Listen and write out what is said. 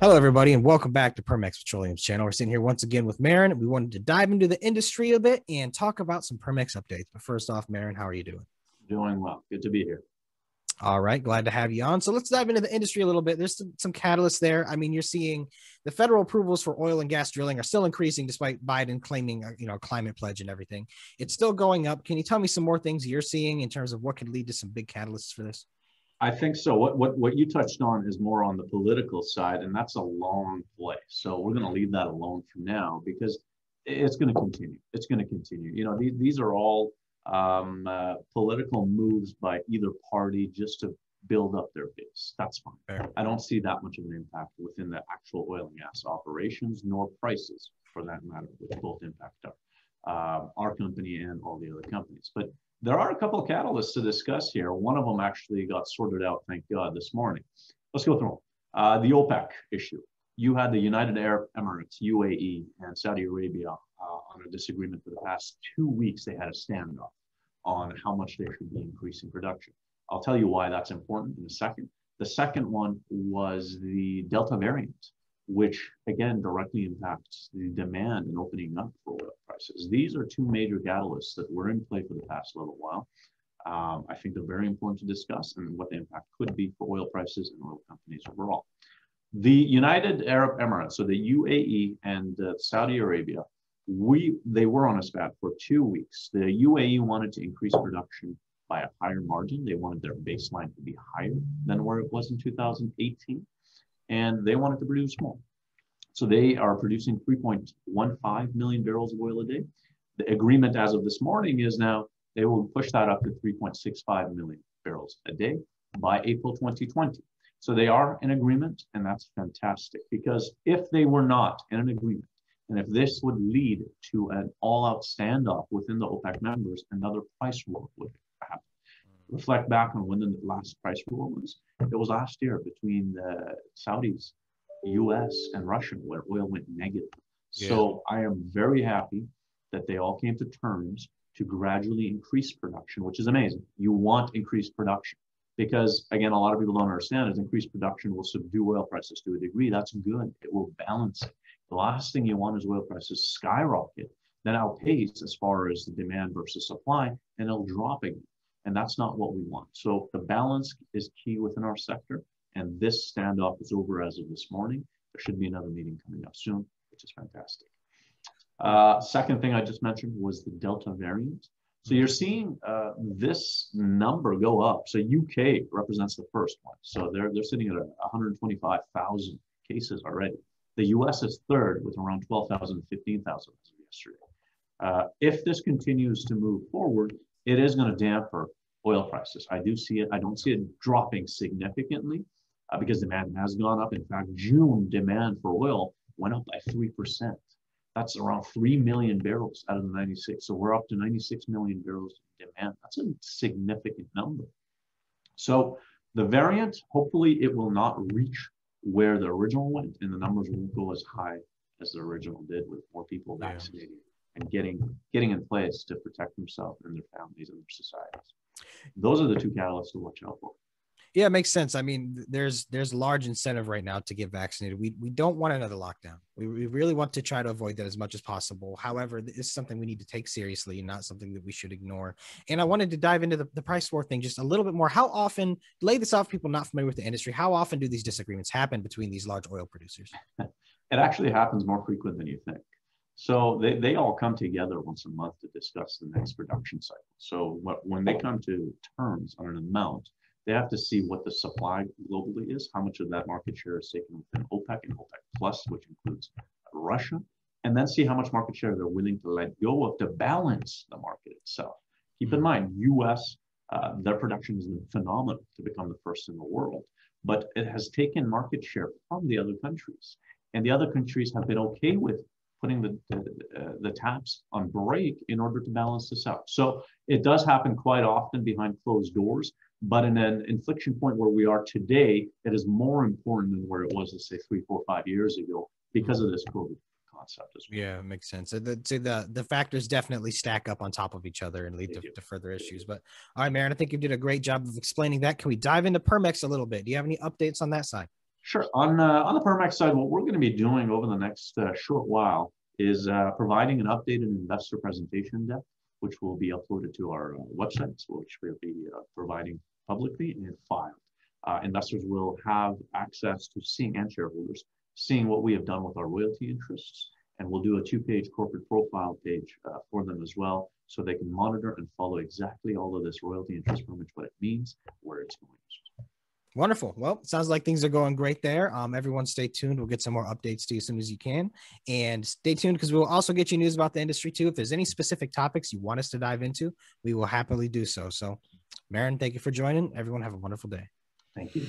Hello, everybody, and welcome back to Permex Petroleum's channel. We're sitting here once again with Mehran. We wanted to dive into the industry a bit and talk about some Permex updates. But first off, Mehran, how are you doing? Doing well. Good to be here. All right, glad to have you on. So let's dive into the industry a little bit. There's some catalysts there. I mean, you're seeing the federal approvals for oil and gas drilling are still increasing despite Biden claiming, climate pledge and everything. It's still going up. Can you tell me some more things you're seeing in terms of what could lead to some big catalysts for this? I think so. What you touched on is more on the political side, and that's a long play. So we're going to leave that alone for now because it's going to continue. It's going to continue. These are all political moves by either party just to build up their base. That's fine. Fair. I don't see that much of an impact within the actual oil and gas operations, nor prices for that matter, which both impact our company and all the other companies. But there are a couple of catalysts to discuss here. One of them actually got sorted out, thank God, this morning. Let's go through them. The OPEC issue. You had the United Arab Emirates, UAE, and Saudi Arabia on a disagreement for the past 2 weeks. They had a standoff on how much they should be increasing production. I'll tell you why that's important in a second. The second one was the Delta variant, which again directly impacts the demand and opening up for oil prices. These are two major catalysts that were in play for the past little while. I think they're very important to discuss and what the impact could be for oil prices and oil companies overall. The United Arab Emirates, so the UAE and Saudi Arabia, they were on a spat for 2 weeks. The UAE wanted to increase production by a higher margin. They wanted their baseline to be higher than where it was in 2018. And they wanted to produce more. So they are producing 3.15 million barrels of oil a day. The agreement as of this morning is now they will push that up to 3.65 million barrels a day by April 2020. So they are in agreement, and that's fantastic because if they were not in an agreement, and if this would lead to an all-out standoff within the OPEC members, another price war would happen. Reflect back on when the last price war was. It was last year between the Saudis, US, and Russia, where oil went negative. Yeah. So I am very happy that they all came to terms to gradually increase production, which is amazing. You want increased production because, again, a lot of people don't understand is increased production will subdue oil prices to a degree. That's good. It will balance it. The last thing you want is oil prices skyrocket, then outpace as far as the demand versus supply, and it'll drop again. And that's not what we want. So the balance is key within our sector. And this standoff is over as of this morning. There should be another meeting coming up soon, which is fantastic. Second thing I just mentioned was the Delta variant. So you're seeing this number go up. So UK represents the first one. So they're sitting at 125,000 cases already. The US is third with around 12,000, 15,000 as of yesterday. If this continues to move forward, it is going to damper oil prices. I do see it. I don't see it dropping significantly because demand has gone up. In fact, June demand for oil went up by 3%. That's around 3 million barrels out of the 96. So we're up to 96 million barrels in demand. That's a significant number. So the variant, hopefully it will not reach where the original went and the numbers won't go as high as the original did with more people vaccinated and getting in place to protect themselves and their families and their societies. Those are the two catalysts to watch out for. Yeah, it makes sense. I mean, there's large incentive right now to get vaccinated. We don't want another lockdown. We really want to try to avoid that as much as possible. However, this is something we need to take seriously and not something that we should ignore. And I wanted to dive into the price war thing just a little bit more. How often, lay this off people not familiar with the industry, how often do these disagreements happen between these large oil producers? It actually happens more frequent than you think. So they all come together once a month to discuss the next production cycle. So when they come to terms on an amount, they have to see what the supply globally is, how much of that market share is taken within OPEC and OPEC Plus, which includes Russia, and then see how much market share they're willing to let go of to balance the market itself. Keep in mind, US, their production has been phenomenal to become the first in the world, but it has taken market share from the other countries. And the other countries have been okay with putting the taps on break in order to balance this out. So it does happen quite often behind closed doors, but in an inflection point where we are today, it is more important than where it was, let's say, 3, 4, 5 years ago because of this COVID concept as well. Yeah, it makes sense. So the factors definitely stack up on top of each other and lead to further issues. But all right, Mehran, I think you did a great job of explaining that. Can we dive into Permex a little bit? Do you have any updates on that side? Sure. On the Permex side, what we're going to be doing over the next short while is providing an updated investor presentation deck, which will be uploaded to our website, which we'll be providing publicly and filed. Investors will have access to seeing, and shareholders, seeing what we have done with our royalty interests, and we'll do a 2-page corporate profile page for them as well, so they can monitor and follow exactly all of this royalty interest permit, what it means, where it's going. Wonderful. Well, it sounds like things are going great there. Everyone stay tuned. We'll get some more updates to you as soon as you can. And stay tuned because we'll also get you news about the industry too. If there's any specific topics you want us to dive into, we will happily do so. So, Mehran, thank you for joining. Everyone have a wonderful day. Thank you.